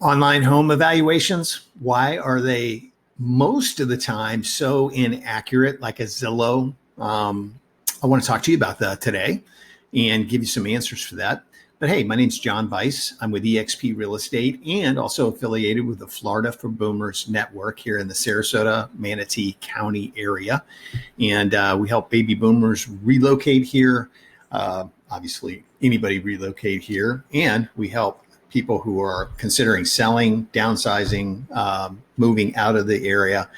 Online home evaluations, why are they most of the time so inaccurate, like a Zillow? I want to talk to you about that today and give you some answers for that. But hey, my name's John Weiss. I'm with eXp Real Estate and also affiliated with the Florida for Boomers Network here in the Sarasota, Manatee County area. And we help baby boomers relocate here. Obviously, anybody relocate here. And we help people who are considering selling, downsizing, moving out of the area.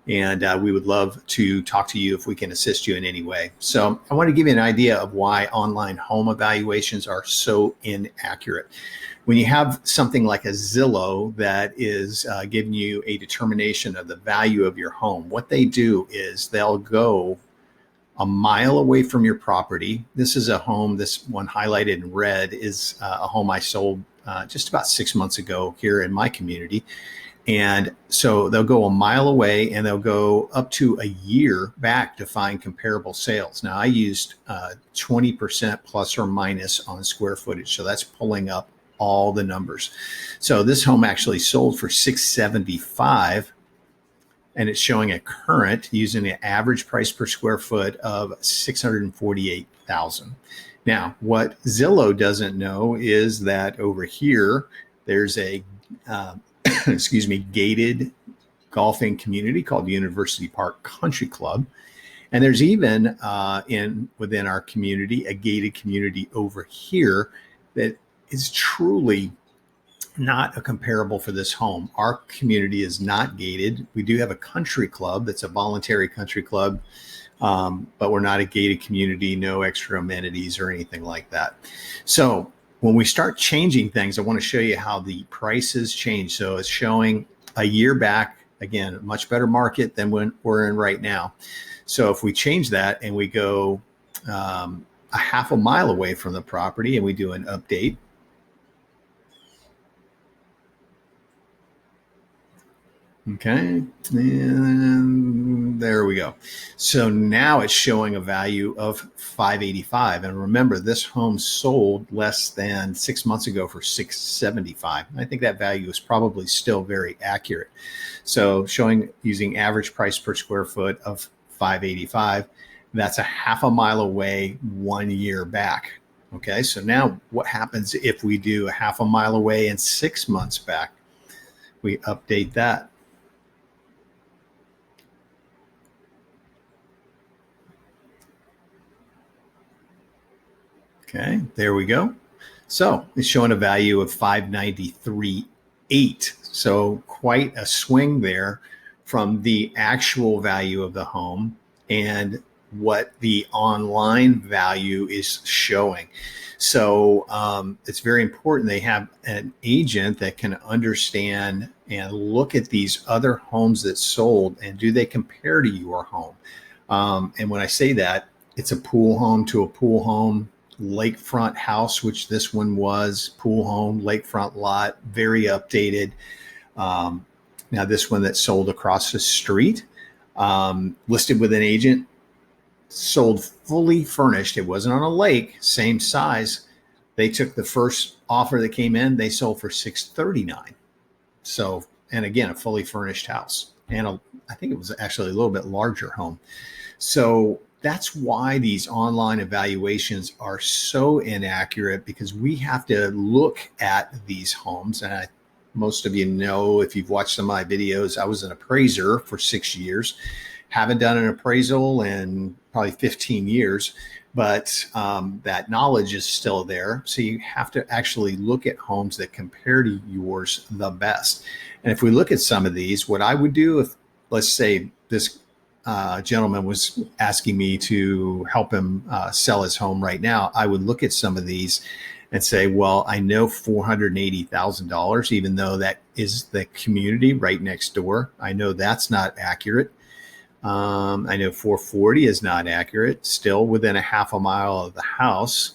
And we would love to talk to you if we can assist you in any way. So I want to give you an idea of why online home evaluations are so inaccurate. When you have something like a Zillow that is giving you a determination of the value of your home, what they do is they'll go a mile away from your property. This is a home, this one highlighted in red is a home I sold just about 6 months ago here in my community. And so they'll go a mile away and they'll go up to a year back to find comparable sales. Now I used 20% plus or minus on square footage. So that's pulling up all the numbers. So this home actually sold for $675 and it's showing a current using the average price per square foot of $648,000. Now, what Zillow doesn't know is that over here, there's a gated golfing community called University Park Country Club. And there's even within our community, a gated community over here that is truly not a comparable for this home. Our community is not gated. We do have a country club that's a voluntary country club, but we're not a gated community, no extra amenities or anything like that. So when we start changing things, I want to show you how the prices change. So it's showing a year back, again, a much better market than when we're in right now. So if we change that and we go a half a mile away from the property and we do an update, okay, and there we go. So now it's showing a value of $585. And remember, this home sold less than 6 months ago for $675. I think that value is probably still very accurate. So showing using average price per square foot of $585, that's a half a mile away 1 year back. Okay, so now what happens if we do a half a mile away and 6 months back? We update that. Okay, there we go. So it's showing a value of $593,800. So quite a swing there from the actual value of the home and what the online value is showing. So it's very important they have an agent that can understand and look at these other homes that sold and do they compare to your home. And when I say that, it's a pool home to a pool home, lakefront house, which this one was, pool home, lakefront lot, very updated. Now this one that sold across the street, listed with an agent, sold fully furnished. It wasn't on a lake, same size. They took the first offer that came in, they sold for $639. So, and again, a fully furnished house. And I think it was actually a little bit larger home. So that's why these online evaluations are so inaccurate, because we have to look at these homes. And most of you know, if you've watched some of my videos, I was an appraiser for 6 years. Haven't done an appraisal in probably 15 years, but that knowledge is still there. So you have to actually look at homes that compare to yours the best. And if we look at some of these, what I would do if, let's say, this gentleman was asking me to help him sell his home right now, I would look at some of these and say, well, I know $480,000, even though that is the community right next door. I know that's not accurate. I know 440 is not accurate, still within a half a mile of the house.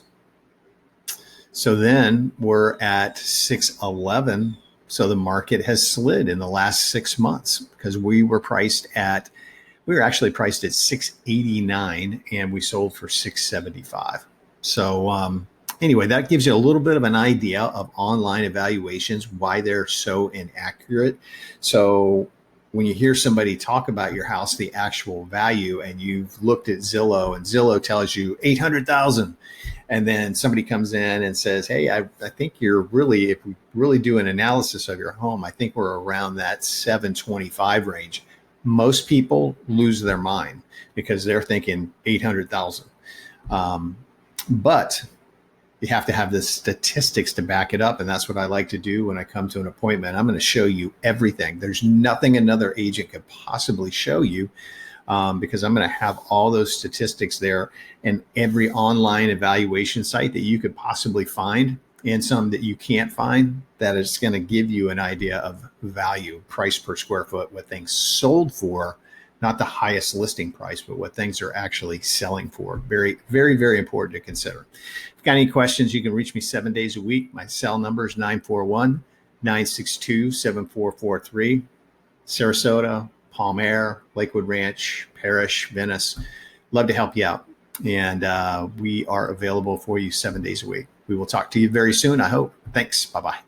So then we're at 611. So the market has slid in the last 6 months because we were actually priced at 689 and we sold for 675. So Anyway, that gives you a little bit of an idea of online evaluations, why they're so inaccurate. So when you hear somebody talk about your house, the actual value, and you've looked at Zillow and Zillow tells you 800,000, and then somebody comes in and says, hey, I think you're really, if we really do an analysis of your home, I think we're around that 725 range. Most people lose their mind because they're thinking 800,000. But you have to have the statistics to back it up. And that's what I like to do when I come to an appointment. I'm going to show you everything. There's nothing another agent could possibly show you, because I'm going to have all those statistics there, and every online evaluation site that you could possibly find, and some that you can't find, that is going to give you an idea of value, price per square foot, what things sold for, not the highest listing price, but what things are actually selling for. Very, very, very important to consider. If you've got any questions, you can reach me 7 days a week. My cell number is 941-962-7443. Sarasota, Palm Air, Lakewood Ranch, Parrish, Venice. Love to help you out. And we are available for you 7 days a week. We will talk to you very soon, I hope. Thanks. Bye-bye.